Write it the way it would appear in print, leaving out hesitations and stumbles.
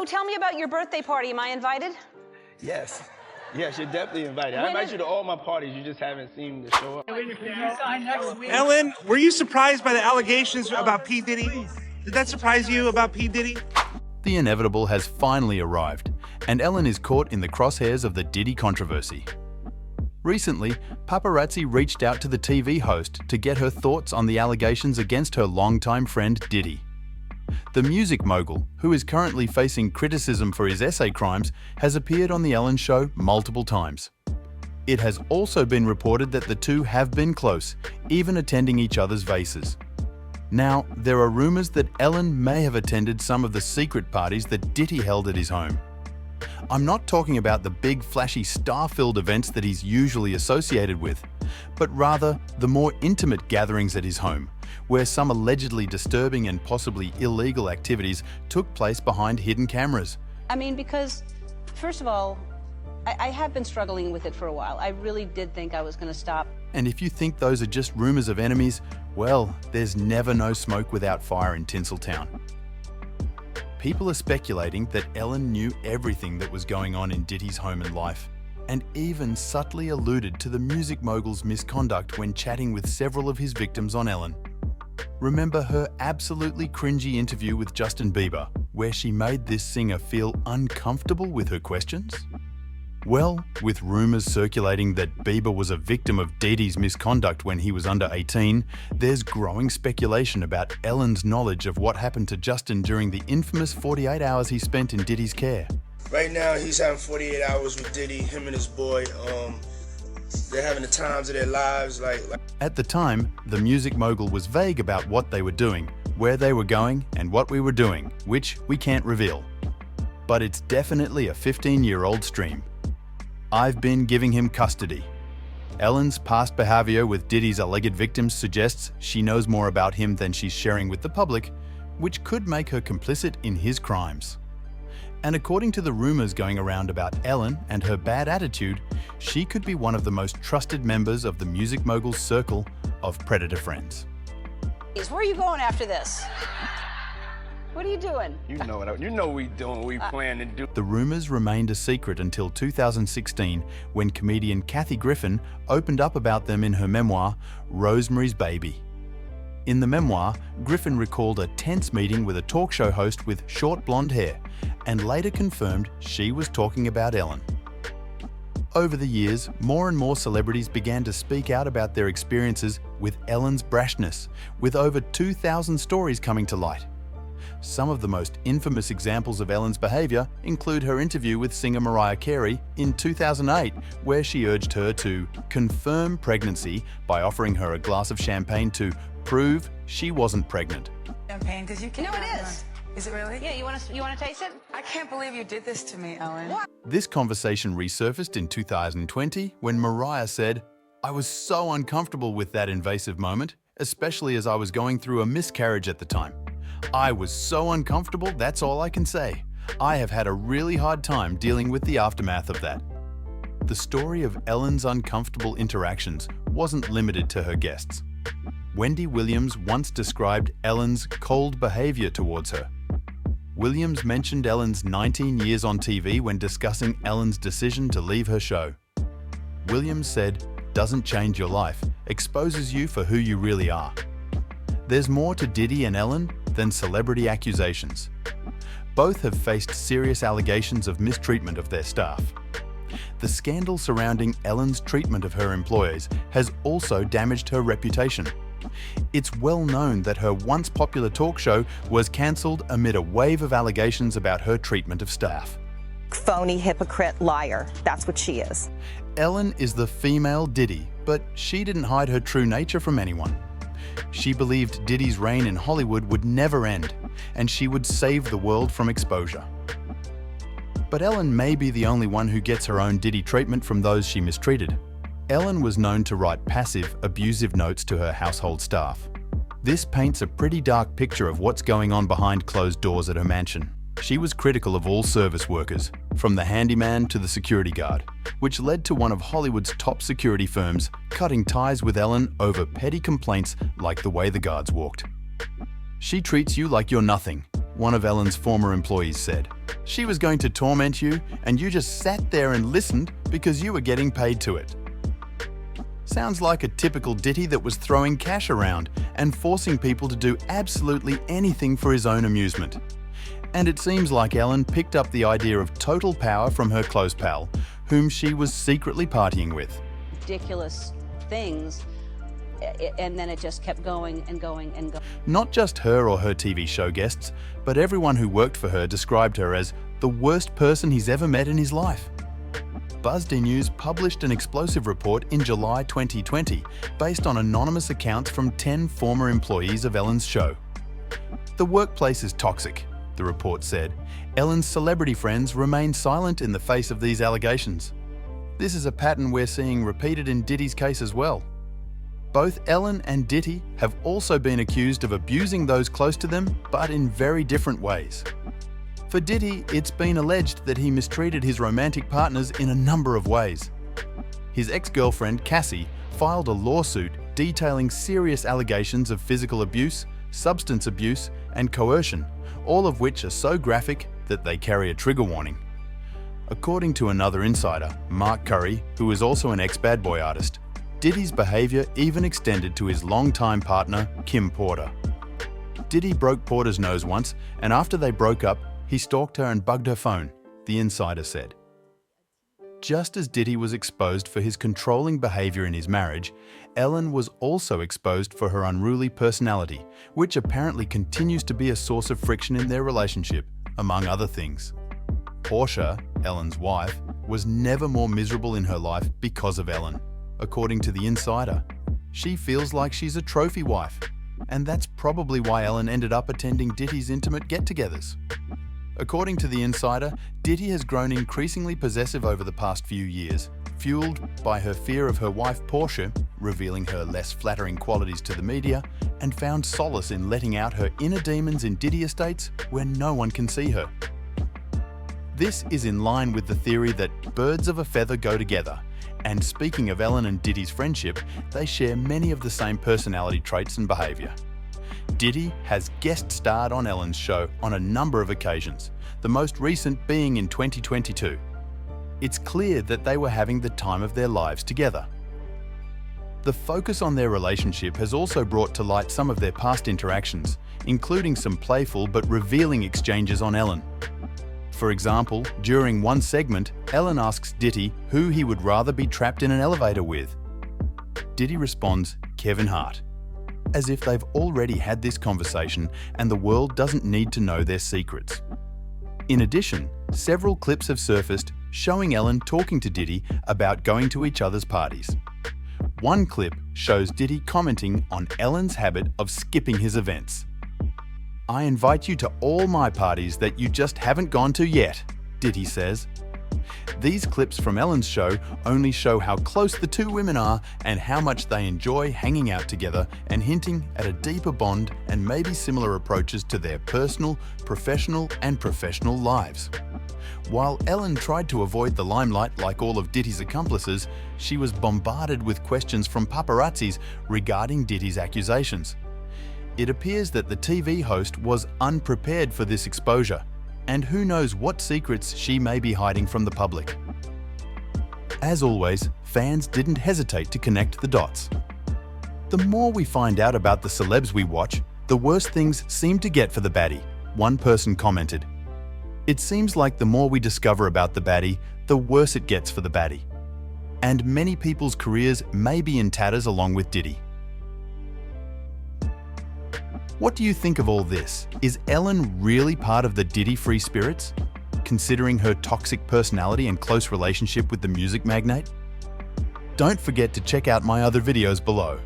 So tell me about your birthday party. Am I invited? Yes. Yes, you're definitely invited. I invite you to all my parties. You just haven't seemed to show up. Ellen, were you surprised by the allegations about P. Diddy? Did that surprise you about P. Diddy? The inevitable has finally arrived, and Ellen is caught in the crosshairs of the Diddy controversy. Recently, paparazzi reached out to the TV host to get her thoughts on the allegations against her longtime friend Diddy. The music mogul, who is currently facing criticism for his essay crimes, has appeared on The Ellen Show multiple times. It has also been reported that the two have been close, even attending each other's vases. Now, there are rumors that Ellen may have attended some of the secret parties that Diddy held at his home. I'm not talking about the big, flashy, star-filled events that he's usually associated with, but rather the more intimate gatherings at his home, where some allegedly disturbing and possibly illegal activities took place behind hidden cameras. I mean, because, first of all, I have been struggling with it for a while. I really did think I was going to stop. And if you think those are just rumors of enemies, well, there's never no smoke without fire in Tinseltown. People are speculating that Ellen knew everything that was going on in Diddy's home and life, and even subtly alluded to the music mogul's misconduct when chatting with several of his victims on Ellen. Remember her absolutely cringy interview with Justin Bieber, where she made this singer feel uncomfortable with her questions? Well, with rumors circulating that Bieber was a victim of Diddy's misconduct when he was under 18, there's growing speculation about Ellen's knowledge of what happened to Justin during the infamous 48 hours he spent in Diddy's care. Right now, he's having 48 hours with Diddy, him and his boy. They're having the times of their lives. At the time, the music mogul was vague about what they were doing, where they were going, and what we were doing, which we can't reveal. But it's definitely a 15-year-old stream. I've been giving him custody. Ellen's past behavior with Diddy's alleged victims suggests she knows more about him than she's sharing with the public, which could make her complicit in his crimes. And according to the rumors going around about Ellen and her bad attitude, she could be one of the most trusted members of the music mogul's circle of predator friends. Where are you going after this? What are you doing? You know what we doing, what we plan to do. The rumors remained a secret until 2016, when comedian Kathy Griffin opened up about them in her memoir, Rosemary's Baby. In the memoir, Griffin recalled a tense meeting with a talk show host with short blonde hair, and later confirmed she was talking about Ellen. Over the years, more and more celebrities began to speak out about their experiences with Ellen's brashness, with over 2,000 stories coming to light. Some of the most infamous examples of Ellen's behavior include her interview with singer Mariah Carey in 2008, where she urged her to confirm pregnancy by offering her a glass of champagne to prove she wasn't pregnant. Champagne, because you can't. No, it is. Is it really? Yeah, you want to taste it? I can't believe you did this to me, Ellen. What? This conversation resurfaced in 2020 when Mariah said, "I was so uncomfortable with that invasive moment, especially as I was going through a miscarriage at the time. I was so uncomfortable, that's all I can say. I have had a really hard time dealing with the aftermath of that." The story of Ellen's uncomfortable interactions wasn't limited to her guests. Wendy Williams once described Ellen's cold behavior towards her. Williams mentioned Ellen's 19 years on TV when discussing Ellen's decision to leave her show. Williams said, "Doesn't change your life, exposes you for who you really are." There's more to Diddy and Ellen than celebrity accusations. Both have faced serious allegations of mistreatment of their staff. The scandal surrounding Ellen's treatment of her employees has also damaged her reputation. It's well known that her once popular talk show was cancelled amid a wave of allegations about her treatment of staff. Phony, hypocrite, liar. That's what she is. Ellen is the female Diddy, but she didn't hide her true nature from anyone. She believed Diddy's reign in Hollywood would never end, and she would save the world from exposure. But Ellen may be the only one who gets her own Diddy treatment from those she mistreated. Ellen was known to write passive, abusive notes to her household staff. This paints a pretty dark picture of what's going on behind closed doors at her mansion. She was critical of all service workers, from the handyman to the security guard, which led to one of Hollywood's top security firms cutting ties with Ellen over petty complaints like the way the guards walked. "She treats you like you're nothing. one of Ellen's former employees said. She was going to torment you, and you just sat there and listened because you were getting paid to it. Sounds like a typical Diddy that was throwing cash around and forcing people to do absolutely anything for his own amusement. And it seems like Ellen picked up the idea of total power from her close pal, whom she was secretly partying with. Ridiculous things, and then it just kept going and going and going. Not just her or her TV show guests, but everyone who worked for her described her as the worst person he's ever met in his life. BuzzFeed News published an explosive report in July 2020 based on anonymous accounts from 10 former employees of Ellen's show. The workplace is toxic, the report said. Ellen's celebrity friends remain silent in the face of these allegations. This is a pattern we're seeing repeated in Diddy's case as well. Both Ellen and Diddy have also been accused of abusing those close to them, but in very different ways. For Diddy, it's been alleged that he mistreated his romantic partners in a number of ways. His ex-girlfriend, Cassie, filed a lawsuit detailing serious allegations of physical abuse, substance abuse, and coercion, all of which are so graphic that they carry a trigger warning. According to another insider, Mark Curry, who is also an ex-Bad Boy artist, Diddy's behavior even extended to his longtime partner, Kim Porter. Diddy broke Porter's nose once, and after they broke up, he stalked her and bugged her phone, the insider said. Just as Diddy was exposed for his controlling behavior in his marriage, Ellen was also exposed for her unruly personality, which apparently continues to be a source of friction in their relationship, among other things. Portia, Ellen's wife, was never more miserable in her life because of Ellen. According to the insider, she feels like she's a trophy wife, and that's probably why Ellen ended up attending Diddy's intimate get-togethers. According to the insider, Diddy has grown increasingly possessive over the past few years, fueled by her fear of her wife Portia revealing her less flattering qualities to the media, and found solace in letting out her inner demons in Diddy estates where no one can see her. This is in line with the theory that birds of a feather go together, and speaking of Ellen and Diddy's friendship, they share many of the same personality traits and behavior. Diddy has guest starred on Ellen's show on a number of occasions, the most recent being in 2022. It's clear that they were having the time of their lives together. The focus on their relationship has also brought to light some of their past interactions, including some playful but revealing exchanges on Ellen. For example, during one segment, Ellen asks Diddy who he would rather be trapped in an elevator with. Diddy responds, Kevin Hart, as if they've already had this conversation and the world doesn't need to know their secrets. In addition, several clips have surfaced showing Ellen talking to Diddy about going to each other's parties. One clip shows Diddy commenting on Ellen's habit of skipping his events. "I invite you to all my parties that you just haven't gone to yet," Diddy says. These clips from Ellen's show only show how close the two women are and how much they enjoy hanging out together, and hinting at a deeper bond and maybe similar approaches to their personal, professional lives. While Ellen tried to avoid the limelight like all of Diddy's accomplices, she was bombarded with questions from paparazzis regarding Diddy's accusations. It appears that the TV host was unprepared for this exposure, and who knows what secrets she may be hiding from the public. As always, fans didn't hesitate to connect the dots. The more we find out about the celebs we watch, the worse things seem to get for the baddie, one person commented. It seems like the more we discover about the baddie, the worse it gets for the baddie. And many people's careers may be in tatters along with Diddy. What do you think of all this? Is Ellen really part of the Diddy free spirits, considering her toxic personality and close relationship with the music magnate? Don't forget to check out my other videos below.